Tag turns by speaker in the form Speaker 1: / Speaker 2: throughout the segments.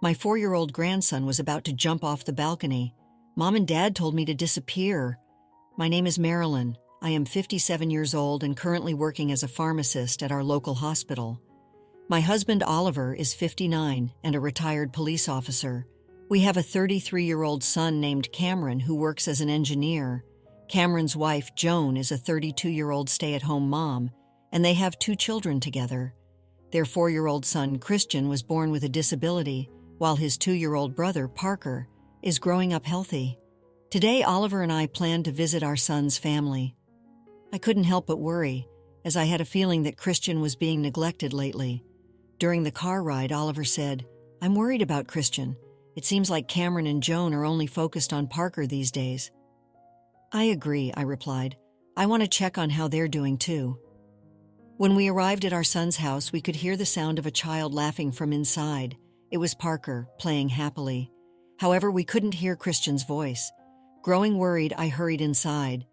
Speaker 1: My 4-year-old grandson was about to jump off the balcony. Mom and Dad told me to disappear. My name is Marilyn. I am 57 years old and currently working as a pharmacist at our local hospital. My husband Oliver is 59 and a retired police officer. We have a 33-year-old son named Cameron who works as an engineer. Cameron's wife, Joan, is a 32-year-old stay-at-home mom, and they have 2 children together. Their 4-year-old son, Christian, was born with a disability, while his 2-year-old brother, Parker, is growing up healthy. Today, Oliver and I planned to visit our son's family. I couldn't help but worry, as I had a feeling that Christian was being neglected lately. During the car ride, Oliver said, "I'm worried about Christian. It seems like Cameron and Joan are only focused on Parker these days." "I agree," I replied. "I want to check on how they're doing too." When we arrived at our son's house, we could hear the sound of a child laughing from inside. It was Parker, playing happily. However, we couldn't hear Christian's voice. Growing worried, I hurried inside.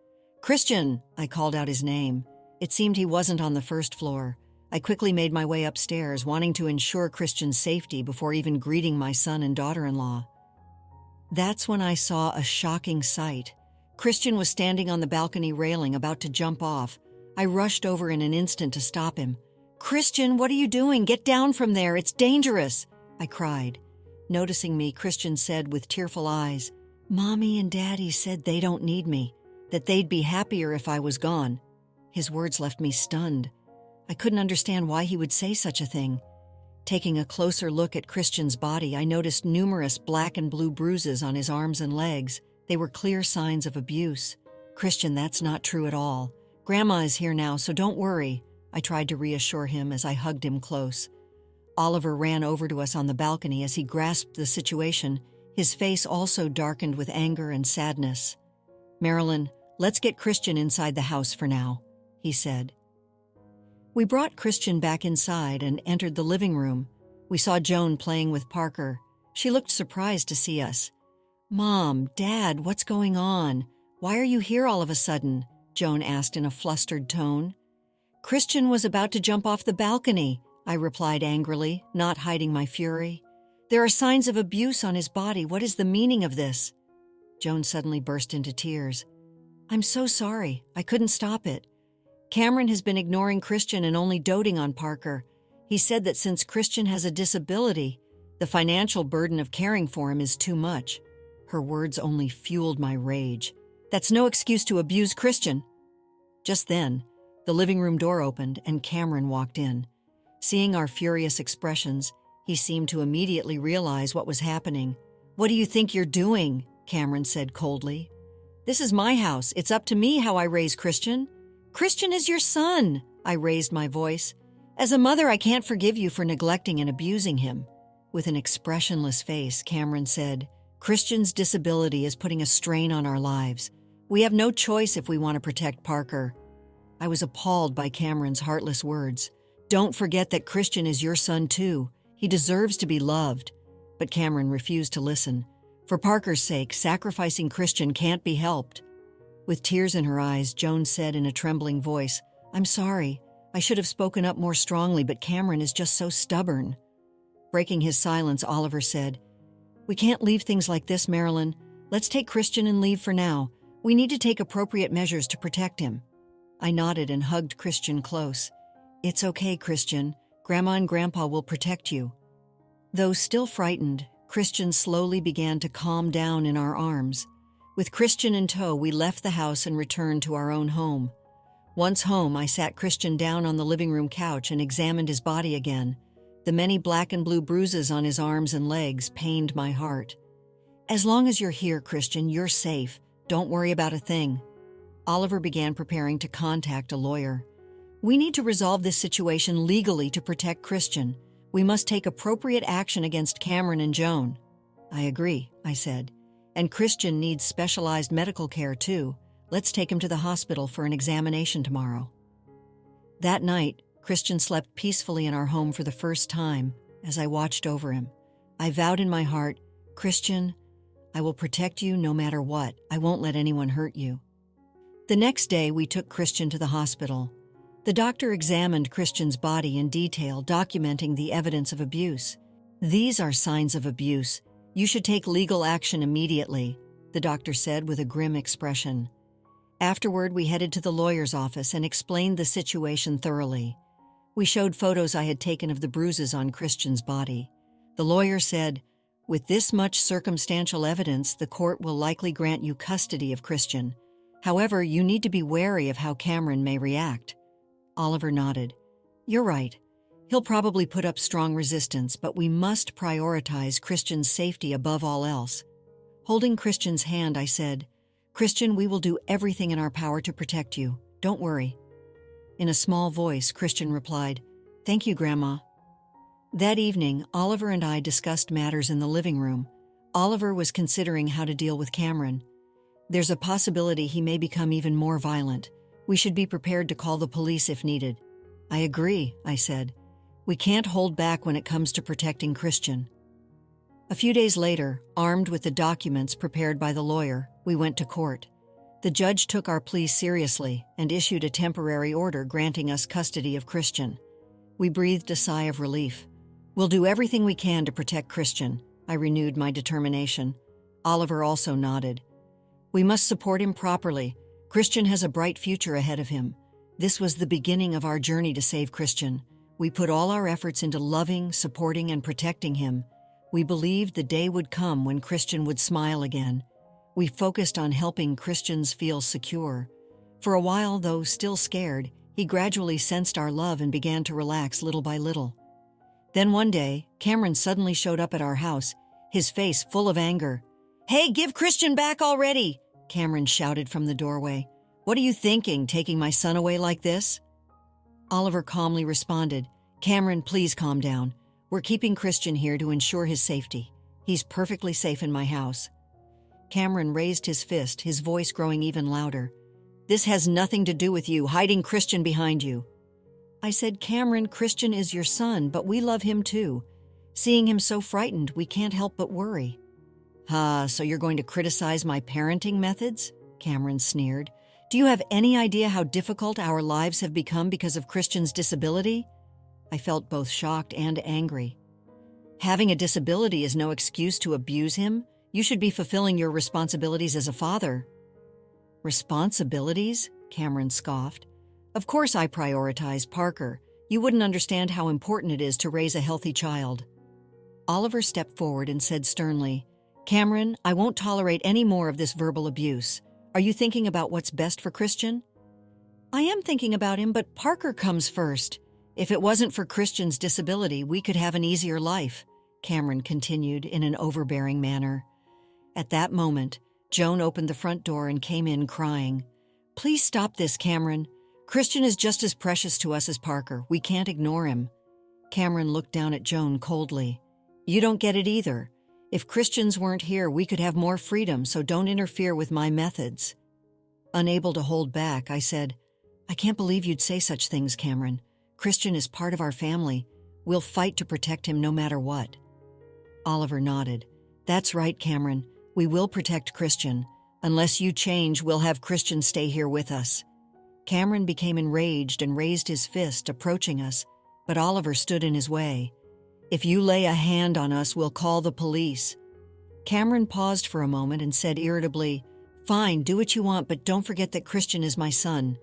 Speaker 1: "Christian!" I called out his name. It seemed he wasn't on the first floor. I quickly made my way upstairs, wanting to ensure Christian's safety before even greeting my son and daughter-in-law. That's when I saw a shocking sight. Christian was standing on the balcony railing, about to jump off. I rushed over in an instant to stop him. "Christian, what are you doing? Get down from there, it's dangerous!" I cried. Noticing me, Christian said with tearful eyes, "Mommy and Daddy said they don't need me, that they'd be happier if I was gone." His words left me stunned. I couldn't understand why he would say such a thing. Taking a closer look at Christian's body, I noticed numerous black and blue bruises on his arms and legs. They were clear signs of abuse. "Christian, that's not true at all. Grandma is here now, so don't worry," I tried to reassure him as I hugged him close. Oliver ran over to us on the balcony as he grasped the situation. His face also darkened with anger and sadness. "Marilyn, let's get Christian inside the house for now," he said. We brought Christian back inside and entered the living room. We saw Joan playing with Parker. She looked surprised to see us. "Mom, Dad, what's going on? Why are you here all of a sudden?" Joan asked in a flustered tone. "Christian was about to jump off the balcony," I replied angrily, not hiding my fury. "There are signs of abuse on his body. What is the meaning of this?" Joan suddenly burst into tears. "I'm so sorry. I couldn't stop it. Cameron has been ignoring Christian and only doting on Parker. He said that since Christian has a disability, the financial burden of caring for him is too much." Her words only fueled my rage. "That's no excuse to abuse Christian." Just then, the living room door opened and Cameron walked in. Seeing our furious expressions, he seemed to immediately realize what was happening. "What do you think you're doing?" Cameron said coldly. "This is my house. It's up to me how I raise Christian." "Christian is your son," I raised my voice. "As a mother, I can't forgive you for neglecting and abusing him." With an expressionless face, Cameron said, "Christian's disability is putting a strain on our lives. We have no choice if we want to protect Parker." I was appalled by Cameron's heartless words. "Don't forget that Christian is your son too. He deserves to be loved." But Cameron refused to listen. For Parker's sake, sacrificing Christian can't be helped. With tears in her eyes, Joan said in a trembling voice, "I'm sorry. I should have spoken up more strongly, but Cameron is just so stubborn." Breaking his silence, Oliver said, "We can't leave things like this, Marilyn. Let's take Christian and leave for now. We need to take appropriate measures to protect him." I nodded and hugged Christian close. "It's okay, Christian. Grandma and Grandpa will protect you." Though still frightened, Christian slowly began to calm down in our arms. With Christian in tow, we left the house and returned to our own home. Once home, I sat Christian down on the living room couch and examined his body again. The many black and blue bruises on his arms and legs pained my heart. "As long as you're here, Christian, you're safe. Don't worry about a thing." Oliver began preparing to contact a lawyer. "We need to resolve this situation legally to protect Christian. We must take appropriate action against Cameron and Joan." "I agree," I said. "And Christian needs specialized medical care too. Let's take him to the hospital for an examination tomorrow." That night, Christian slept peacefully in our home for the first time as I watched over him. I vowed in my heart, "Christian, I will protect you no matter what. I won't let anyone hurt you." The next day, we took Christian to the hospital. The doctor examined Christian's body in detail, documenting the evidence of abuse. "These are signs of abuse. You should take legal action immediately," the doctor said with a grim expression. Afterward, we headed to the lawyer's office and explained the situation thoroughly. We showed photos I had taken of the bruises on Christian's body. The lawyer said, "With this much circumstantial evidence, the court will likely grant you custody of Christian. However, you need to be wary of how Cameron may react." Oliver nodded. "You're right. He'll probably put up strong resistance, but we must prioritize Christian's safety above all else." Holding Christian's hand, I said, "Christian, we will do everything in our power to protect you. Don't worry." In a small voice, Christian replied, "Thank you, Grandma." That evening, Oliver and I discussed matters in the living room. Oliver was considering how to deal with Cameron. "There's a possibility he may become even more violent. We should be prepared to call the police if needed." "I agree," I said. "We can't hold back when it comes to protecting Christian." A few days later, armed with the documents prepared by the lawyer, we went to court. The judge took our plea seriously and issued a temporary order granting us custody of Christian. We breathed a sigh of relief. "We'll do everything we can to protect Christian." I renewed my determination. Oliver also nodded. "We must support him properly. Christian has a bright future ahead of him. This was the beginning of our journey to save Christian. We put all our efforts into loving, supporting, and protecting him. We believed the day would come when Christian would smile again. We focused on helping Christians feel secure. For a while, though still scared, he gradually sensed our love and began to relax little by little. Then one day, Cameron suddenly showed up at our house, his face full of anger. "Hey, give Christian back already!" Cameron shouted from the doorway. "What are you thinking, taking my son away like this?" Oliver calmly responded, "Cameron, please calm down. We're keeping Christian here to ensure his safety. He's perfectly safe in my house." Cameron raised his fist, his voice growing even louder. "This has nothing to do with you hiding Christian behind you." I said, "Cameron, Christian is your son, but we love him too. Seeing him so frightened, we can't help but worry." So you're going to criticize my parenting methods?" Cameron sneered. "Do you have any idea how difficult our lives have become because of Christian's disability?" I felt both shocked and angry. "Having a disability is no excuse to abuse him. You should be fulfilling your responsibilities as a father." "Responsibilities?" Cameron scoffed. "Of course I prioritize Parker. You wouldn't understand how important it is to raise a healthy child." Oliver stepped forward and said sternly, "Cameron, I won't tolerate any more of this verbal abuse. Are you thinking about what's best for Christian?" "I am thinking about him, but Parker comes first. If it wasn't for Christian's disability, we could have an easier life," Cameron continued in an overbearing manner. At that moment, Joan opened the front door and came in crying. "Please stop this, Cameron. Christian is just as precious to us as Parker. We can't ignore him." Cameron looked down at Joan coldly. "You don't get it either. If Christians weren't here, we could have more freedom, so don't interfere with my methods." Unable to hold back, I said, "I can't believe you'd say such things, Cameron. Christian is part of our family. We'll fight to protect him no matter what." Oliver nodded. "That's right, Cameron. We will protect Christian. Unless you change, we'll have Christian stay here with us." Cameron became enraged and raised his fist, approaching us, but Oliver stood in his way. "If you lay a hand on us, we'll call the police." Cameron paused for a moment and said irritably, "Fine, do what you want, but don't forget that Christian is my son."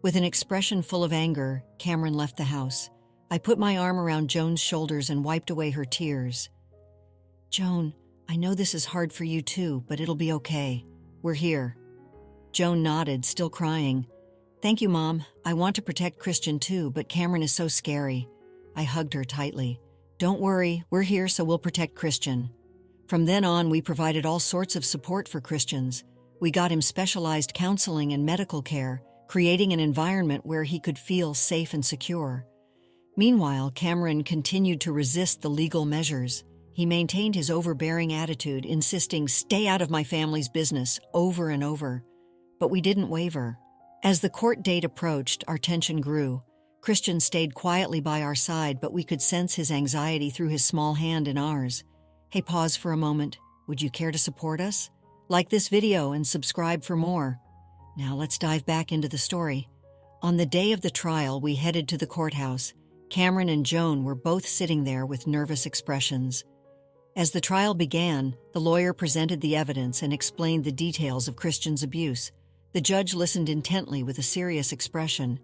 Speaker 1: With an expression full of anger, Cameron left the house. I put my arm around Joan's shoulders and wiped away her tears. "Joan, I know this is hard for you too, but it'll be okay. We're here." Joan nodded, still crying. "Thank you, Mom. I want to protect Christian too, but Cameron is so scary." I hugged her tightly. "Don't worry, we're here so we'll protect Christian." From then on, we provided all sorts of support for Christians. We got him specialized counseling and medical care, creating an environment where he could feel safe and secure. Meanwhile, Cameron continued to resist the legal measures. He maintained his overbearing attitude, insisting, "Stay out of my family's business," over and over. But we didn't waver. As the court date approached, our tension grew. Christian stayed quietly by our side, but we could sense his anxiety through his small hand in ours. "Hey, pause for a moment. Would you care to support us? Like this video and subscribe for more." Now let's dive back into the story. On the day of the trial, we headed to the courthouse. Cameron and Joan were both sitting there with nervous expressions. As the trial began, the lawyer presented the evidence and explained the details of Christian's abuse. The judge listened intently with a serious expression.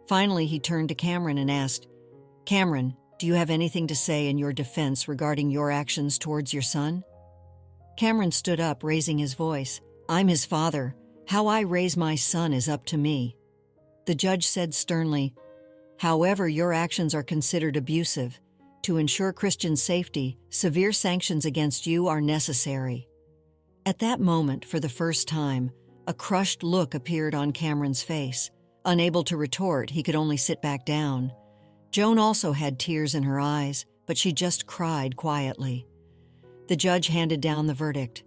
Speaker 1: Finally, he turned to Cameron and asked, "Cameron, do you have anything to say in your defense regarding your actions towards your son?" Cameron stood up, raising his voice. "I'm his father. How I raise my son is up to me." The judge said sternly, "However, your actions are considered abusive. To ensure Christian's safety, severe sanctions against you are necessary." At that moment, for the first time, a crushed look appeared on Cameron's face. Unable to retort, he could only sit back down. Joan also had tears in her eyes, but she just cried quietly. The judge handed down the verdict.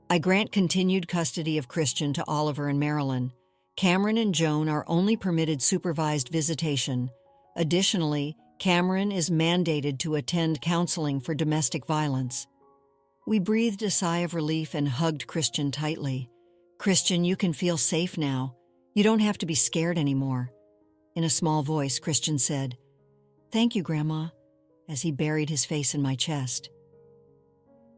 Speaker 1: "I grant continued custody of Christian to Oliver and Marilyn. Cameron and Joan are only permitted supervised visitation. Additionally, Cameron is mandated to attend counseling for domestic violence." We breathed a sigh of relief and hugged Christian tightly. "Christian, you can feel safe now. You don't have to be scared anymore." In a small voice, Christian said, "Thank you, Grandma," as he buried his face in my chest.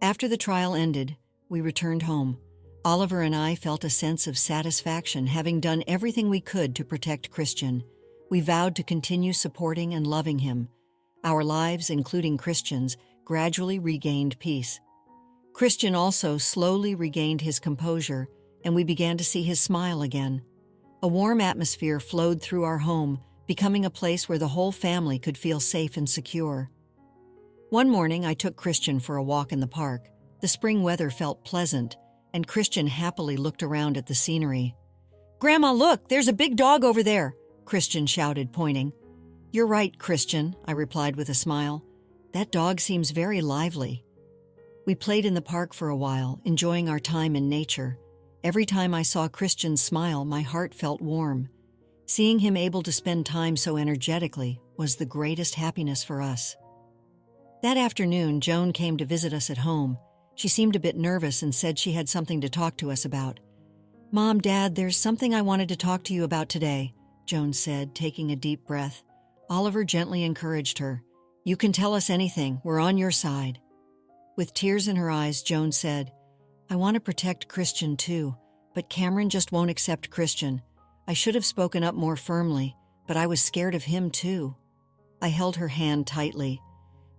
Speaker 1: After the trial ended, we returned home. Oliver and I felt a sense of satisfaction, having done everything we could to protect Christian. We vowed to continue supporting and loving him. Our lives, including Christian's, gradually regained peace. Christian also slowly regained his composure, and we began to see his smile again. A warm atmosphere flowed through our home, becoming a place where the whole family could feel safe and secure. One morning, I took Christian for a walk in the park. The spring weather felt pleasant, and Christian happily looked around at the scenery. "Grandma, look, there's a big dog over there," Christian shouted, pointing. "You're right, Christian," I replied with a smile. "That dog seems very lively." We played in the park for a while, enjoying our time in nature. Every time I saw Christian smile, my heart felt warm. Seeing him able to spend time so energetically was the greatest happiness for us. That afternoon, Joan came to visit us at home. She seemed a bit nervous and said she had something to talk to us about. "Mom, Dad, there's something I wanted to talk to you about today," Joan said, taking a deep breath. Oliver gently encouraged her. "You can tell us anything. We're on your side." With tears in her eyes, Joan said, "I want to protect Christian too, but Cameron just won't accept Christian. I should have spoken up more firmly, but I was scared of him too." I held her hand tightly.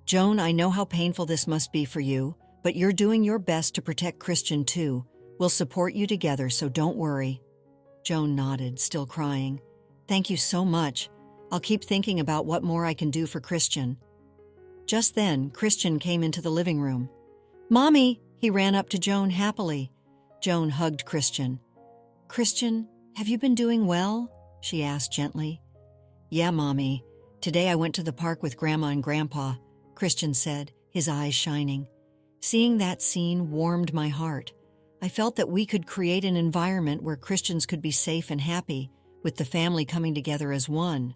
Speaker 1: "Joan, I know how painful this must be for you, but you're doing your best to protect Christian too. We'll support you together, so don't worry." Joan nodded, still crying. "Thank you so much. I'll keep thinking about what more I can do for Christian." Just then, Christian came into the living room. "Mommy!" He ran up to Joan happily. Joan hugged Christian. "Christian, have you been doing well?" she asked gently. "Yeah, Mommy. Today I went to the park with Grandma and Grandpa," Christian said, his eyes shining. Seeing that scene warmed my heart. I felt that we could create an environment where Christians could be safe and happy, with the family coming together as one.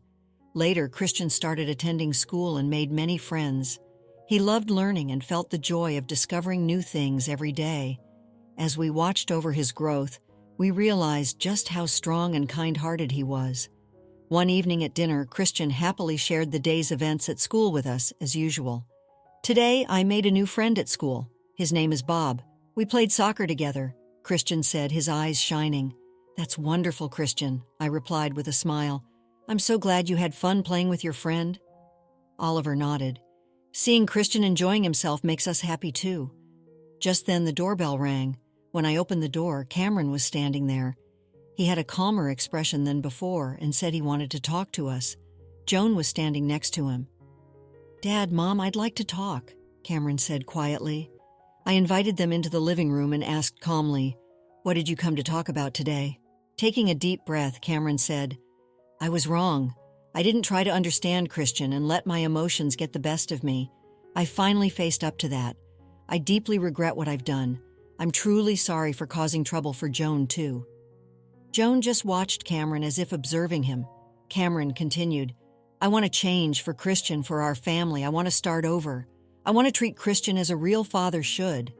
Speaker 1: Later, Christian started attending school and made many friends. He loved learning and felt the joy of discovering new things every day. As we watched over his growth, we realized just how strong and kind-hearted he was. One evening at dinner, Christian happily shared the day's events at school with us, as usual. "Today, I made a new friend at school. His name is Bob. We played soccer together," Christian said, his eyes shining. "That's wonderful, Christian," I replied with a smile. "I'm so glad you had fun playing with your friend." Oliver nodded. "Seeing Christian enjoying himself makes us happy too." Just then the doorbell rang. When I opened the door, Cameron was standing there. He had a calmer expression than before and said he wanted to talk to us. Joan was standing next to him. "Dad, Mom, I'd like to talk," Cameron said quietly. I invited them into the living room and asked calmly, "What did you come to talk about today?" Taking a deep breath, Cameron said, "I was wrong. I didn't try to understand Christian and let my emotions get the best of me. I finally faced up to that. I deeply regret what I've done. I'm truly sorry for causing trouble for Joan, too." Joan just watched Cameron as if observing him. Cameron continued, "I want to change for Christian, for our family. I want to start over. I want to treat Christian as a real father should."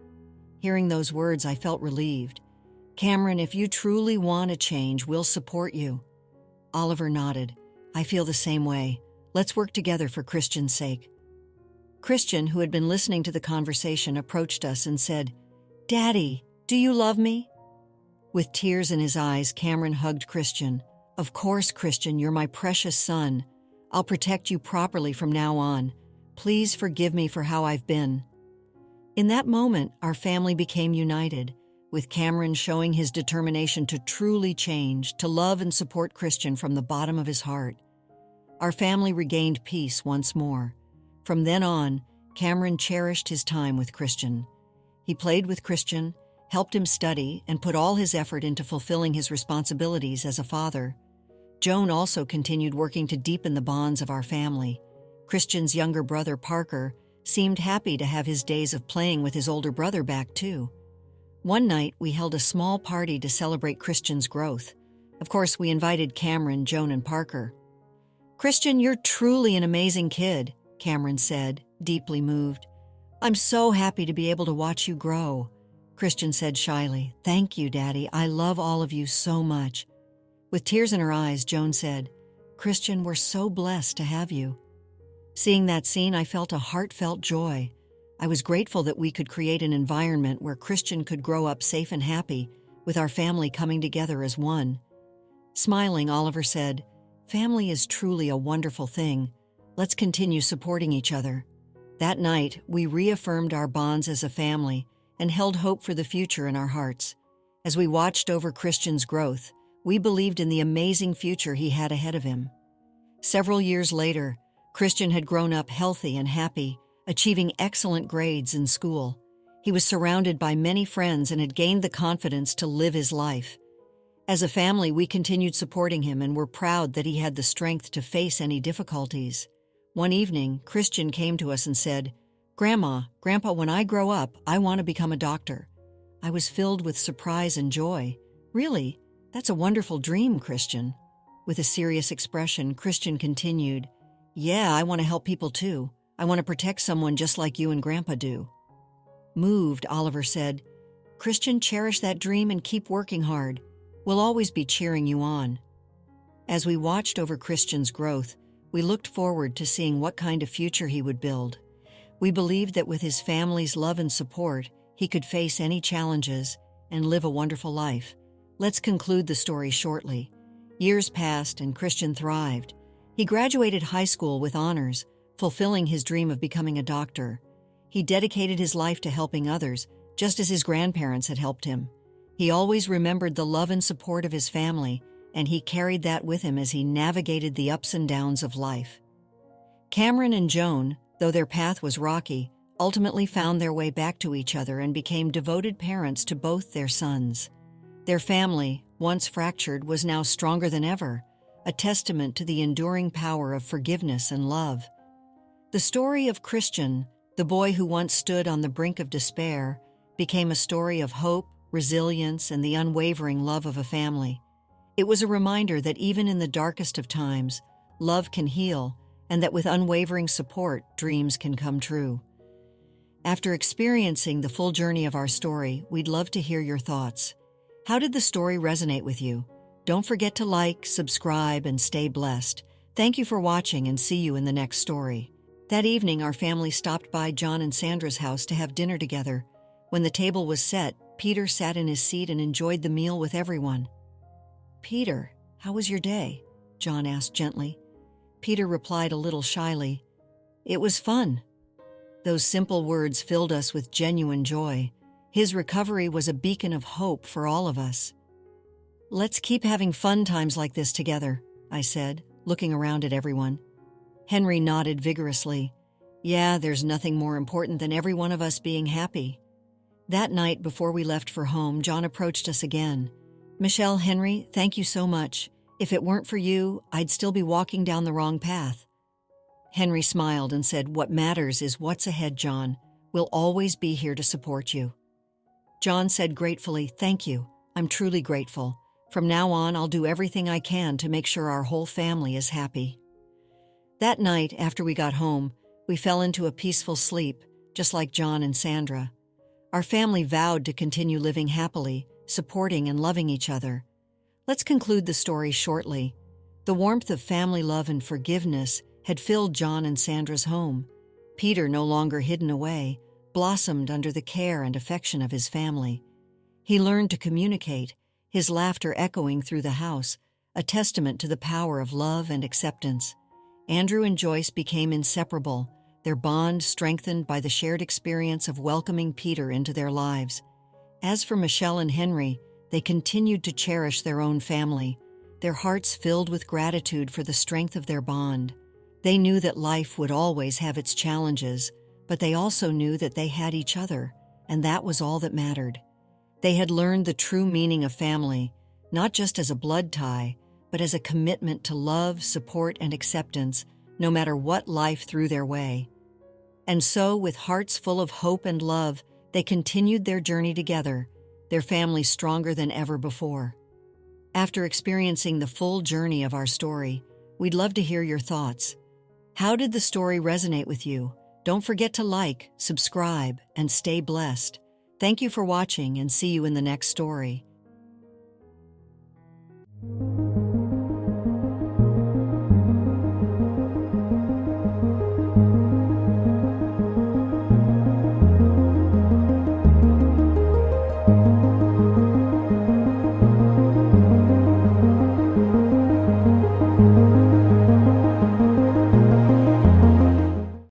Speaker 1: Hearing those words, I felt relieved. "Cameron, if you truly want to change, we'll support you." Oliver nodded. "I feel the same way. Let's work together for Christian's sake." Christian, who had been listening to the conversation, approached us and said, "Daddy, do you love me?" With tears in his eyes, Cameron hugged Christian. "Of course, Christian, you're my precious son. I'll protect you properly from now on. Please forgive me for how I've been." In that moment, our family became united, with Cameron showing his determination to truly change, to love and support Christian from the bottom of his heart. Our family regained peace once more. From then on, Cameron cherished his time with Christian. He played with Christian, helped him study, and put all his effort into fulfilling his responsibilities as a father. Joan also continued working to deepen the bonds of our family. Christian's younger brother, Parker, seemed happy to have his days of playing with his older brother back too. One night, we held a small party to celebrate Christian's growth. Of course, we invited Cameron, Joan, and Parker. "Christian, you're truly an amazing kid," Cameron said, deeply moved. "I'm so happy to be able to watch you grow." Christian said shyly, "Thank you, Daddy. I love all of you so much." With tears in her eyes, Joan said, "Christian, we're so blessed to have you." Seeing that scene, I felt a heartfelt joy. I was grateful that we could create an environment where Christian could grow up safe and happy, with our family coming together as one. Smiling, Oliver said, "Family is truly a wonderful thing. Let's continue supporting each other." That night, we reaffirmed our bonds as a family and held hope for the future in our hearts. As we watched over Christian's growth, we believed in the amazing future he had ahead of him. Several years later, Christian had grown up healthy and happy, achieving excellent grades in school. He was surrounded by many friends and had gained the confidence to live his life. As a family, we continued supporting him and were proud that he had the strength to face any difficulties. One evening, Christian came to us and said, Grandpa, when I grow up, I want to become a doctor." I was filled with surprise and joy. "Really? That's a wonderful dream, Christian." With a serious expression, Christian continued, "Yeah, I want to help people too. I want to protect someone just like you and Grandpa do." Moved, Oliver said, "Christian, cherish that dream and keep working hard. We'll always be cheering you on." As we watched over Christian's growth, we looked forward to seeing what kind of future he would build. We believed that with his family's love and support, he could face any challenges and live a wonderful life. Let's conclude the story shortly. Years passed and Christian thrived. He graduated high school with honors, fulfilling his dream of becoming a doctor. He dedicated his life to helping others, just as his grandparents had helped him. He always remembered the love and support of his family, and he carried that with him as he navigated the ups and downs of life. Cameron and Joan, though their path was rocky, ultimately found their way back to each other and became devoted parents to both their sons. Their family, once fractured, was now stronger than ever, a testament to the enduring power of forgiveness and love. The story of Christian, the boy who once stood on the brink of despair, became a story of hope, resilience, and the unwavering love of a family. It was a reminder that even in the darkest of times, love can heal, and that with unwavering support, dreams can come true. After experiencing the full journey of our story, we'd love to hear your thoughts. How did the story resonate with you? Don't forget to like, subscribe, and stay blessed. Thank you for watching, and see you in the next story. That evening, our family stopped by John and Sandra's house to have dinner together. When the table was set, Peter sat in his seat and enjoyed the meal with everyone. "Peter, how was your day?" John asked gently. Peter replied a little shyly, "It was fun." Those simple words filled us with genuine joy. His recovery was a beacon of hope for all of us. "Let's keep having fun times like this together," I said, looking around at everyone. Henry nodded vigorously. "Yeah, there's nothing more important than every one of us being happy." That night, before we left for home, John approached us again. "Michelle, Henry, thank you so much. If it weren't for you, I'd still be walking down the wrong path." Henry smiled and said, "What matters is what's ahead, John. We'll always be here to support you." John said gratefully, "Thank you. I'm truly grateful. From now on, I'll do everything I can to make sure our whole family is happy." That night, after we got home, we fell into a peaceful sleep, just like John and Sandra. Our family vowed to continue living happily, supporting and loving each other. Let's conclude the story shortly. The warmth of family love and forgiveness had filled John and Sandra's home. Peter, no longer hidden away, blossomed under the care and affection of his family. He learned to communicate, his laughter echoing through the house, a testament to the power of love and acceptance. Andrew and Joyce became inseparable, their bond strengthened by the shared experience of welcoming Peter into their lives. As for Michelle and Henry, they continued to cherish their own family, their hearts filled with gratitude for the strength of their bond. They knew that life would always have its challenges, but they also knew that they had each other, and that was all that mattered. They had learned the true meaning of family, not just as a blood tie, but as a commitment to love, support, and acceptance, no matter what life threw their way. And so, with hearts full of hope and love, they continued their journey together, their family stronger than ever before. After experiencing the full journey of our story, we'd love to hear your thoughts. How did the story resonate with you? Don't forget to like, subscribe, and stay blessed. Thank you for watching, and see you in the next story.